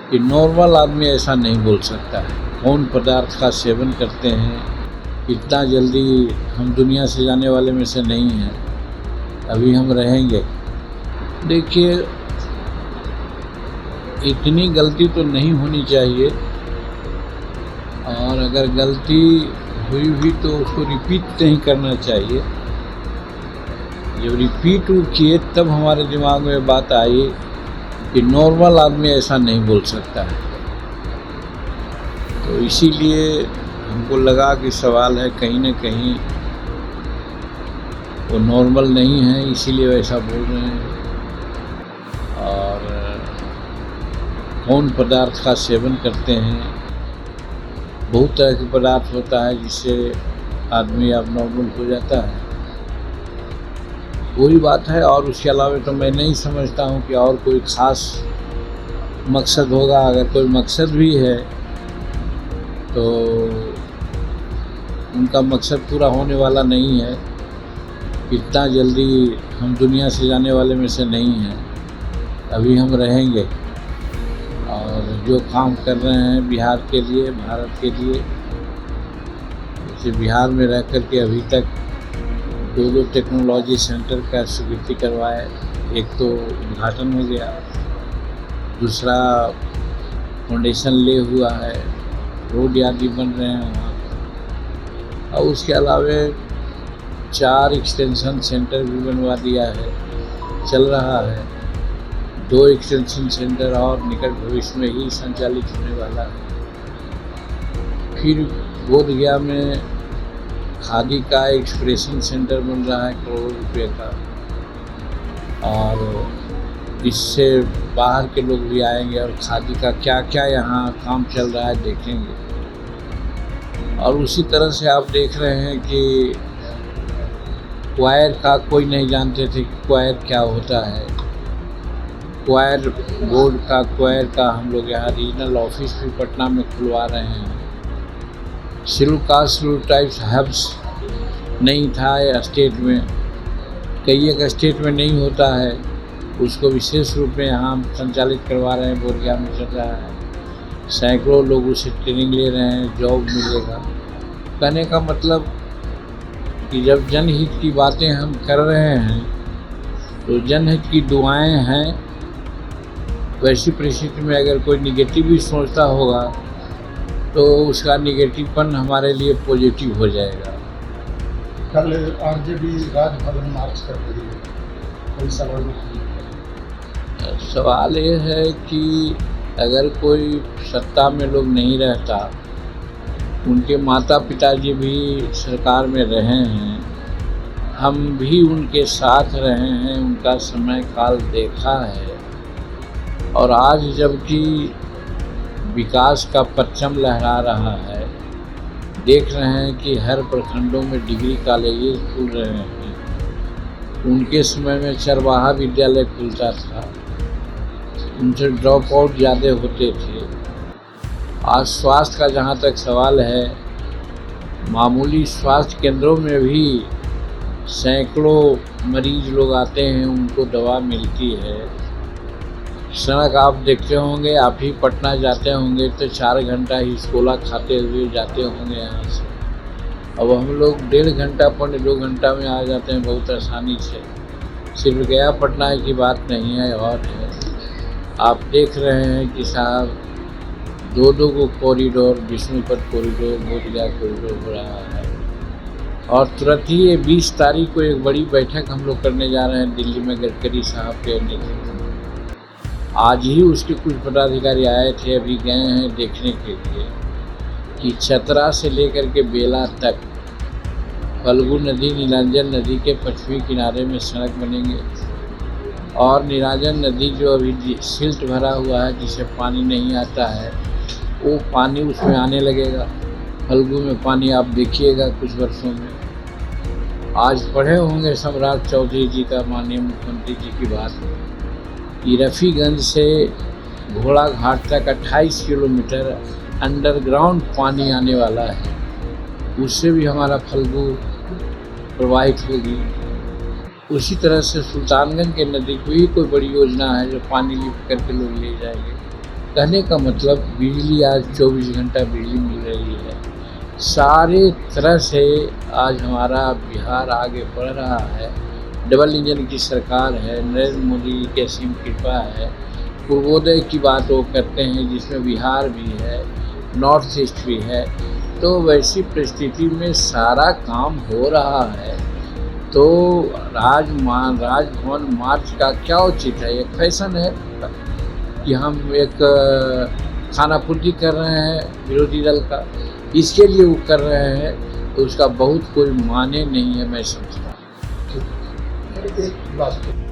कि नॉर्मल आदमी ऐसा नहीं बोल सकता है। कौन पदार्थ का सेवन करते हैं, इतना जल्दी हम दुनिया से जाने वाले में से नहीं हैं, अभी हम रहेंगे। देखिए, इतनी गलती तो नहीं होनी चाहिए, और अगर गलती हुई भी तो उसको रिपीट नहीं करना चाहिए। जब रिपीट किए तब हमारे दिमाग में बात आई कि नॉर्मल आदमी ऐसा नहीं बोल सकता है। तो इसीलिए हमको लगा कि सवाल है कहीं न कहीं वो नॉर्मल नहीं है, इसीलिए वैसा बोल रहे हैं। और कौन पदार्थ का सेवन करते हैं, बहुत तरह के पदार्थ होता है जिससे आदमी अब नॉर्मल हो जाता है, वही बात है। और उसके अलावा तो मैं नहीं समझता हूँ कि और कोई ख़ास मकसद होगा। अगर कोई मकसद भी है तो उनका मकसद पूरा होने वाला नहीं है। इतना जल्दी हम दुनिया से जाने वाले में से नहीं हैं, अभी हम रहेंगे। और जो काम कर रहे हैं बिहार के लिए, भारत के लिए, जैसे बिहार में रह कर के अभी तक 2 टेक्नोलॉजी सेंटर का स्वीकृति करवाए। एक तो उद्घाटन हो गया, दूसरा फाउंडेशन ले हुआ है, रोड आदि बन रहे हैं वहाँ। और उसके अलावा 4 एक्सटेंशन सेंटर भी बनवा दिया है, चल रहा है। 2 एक्सटेंशन सेंटर और निकट भविष्य में ही संचालित होने वाला है। फिर बोधगया में खादी का एक्सप्रेशन सेंटर बन रहा है करोड़ों रुपये का, और इससे बाहर के लोग भी आएंगे और खादी का क्या क्या यहाँ काम चल रहा है देखेंगे। और उसी तरह से आप देख रहे हैं कि क्वायर का कोई नहीं जानते थे कि क्वायर क्या होता है। क्वायर बोर्ड का, क्वायर का हम लोग यहाँ रीजनल ऑफिस भी पटना में खुलवा रहे हैं। सिलुटाइप्स हब्स नहीं था स्टेट में, कई एक स्टेट में नहीं होता है, उसको विशेष रूप में यहाँ संचालित करवा रहे हैं। बोधगया में चल रहा है, सैकड़ों लोग उससे ट्रेनिंग ले रहे हैं, जॉब मिलेगा। कहने का मतलब कि जब जनहित की बातें हम कर रहे हैं तो जनहित की दुआएं हैं। वैसी परिस्थिति में अगर कोई निगेटिव भी सोचता होगा तो उसका निगेटिवपन हमारे लिए पॉजिटिव हो जाएगा। कल आरजेडी राजभवन मार्च कर रही है, कोई सवाल नहीं? सवाल ये है कि अगर कोई सत्ता में लोग नहीं रहता, उनके माता पिताजी भी सरकार में रहे हैं, हम भी उनके साथ रहे हैं, उनका समय काल देखा है। और आज जबकि विकास का परचम लहरा रहा है, देख रहे हैं कि हर प्रखंडों में डिग्री कॉलेजेस खुल रहे हैं। उनके समय में चरवाहा विद्यालय खुलता था, उनसे ड्रॉप आउट ज़्यादा होते थे। आज स्वास्थ्य का जहाँ तक सवाल है, मामूली स्वास्थ्य केंद्रों में भी सैकड़ों मरीज लोग आते हैं, उनको दवा मिलती है। सड़क आप देखते होंगे, आप ही पटना जाते होंगे तो 4 घंटा ही स्कूला खाते हुए जाते होंगे यहाँ से। अब हम लोग 1.5 घंटा 2 घंटा में आ जाते हैं बहुत आसानी से। सिर्फ गया पटना की बात नहीं है, और है। आप देख रहे हैं कि साहब 2 को corridor, Vishnupad corridor, Bodhgaya corridor हो रहा है। और तुरंत ही ये 20 तारीख को एक बड़ी बैठक हम लोग करने जा रहे हैं दिल्ली में, गडकरी साहब के नेतृत्व में। आज ही उसके कुछ पदाधिकारी आए थे, अभी गए हैं देखने के लिए कि चतरा से लेकर के बेला तक फल्गु नदी, नीलांजन नदी के पश्चिमी किनारे में सड़क बनेंगे। और नीलांजन नदी जो अभी सिल्ट भरा हुआ है, जिसे पानी नहीं आता है, वो पानी उसमें आने लगेगा। फल्गु में पानी आप देखिएगा कुछ वर्षों में। आज पढ़े होंगे सम्राट चौधरी जी का, माननीय मुख्यमंत्री जी की बात, कि रफ़ीगंज से घोड़ा घाट तक 28 किलोमीटर अंडरग्राउंड पानी आने वाला है। उससे भी हमारा फल्गु प्रवाहित होगी। उसी तरह से सुल्तानगंज के नदी को ही कोई बड़ी योजना है जो पानी लिफ्ट करके लोग ले जाएंगे। कहने का मतलब बिजली आज 24 घंटा बिजली मिल रही है। सारे तरह से आज हमारा बिहार आगे बढ़ रहा है। डबल इंजन की सरकार है, नरेंद्र मोदी की असीम कृपा है। पूर्वोदय की बात वो करते हैं जिसमें बिहार भी है, नॉर्थ ईस्ट भी है। तो वैसी परिस्थिति में सारा काम हो रहा है, तो राजभवन मार्च का क्या उचित है? एक फैशन है कि हम एक खानापूर्ति कर रहे हैं विरोधी दल का, इसके लिए वो कर रहे हैं, तो उसका बहुत कोई माने नहीं है, मैं समझता हूँ। एक लास्ट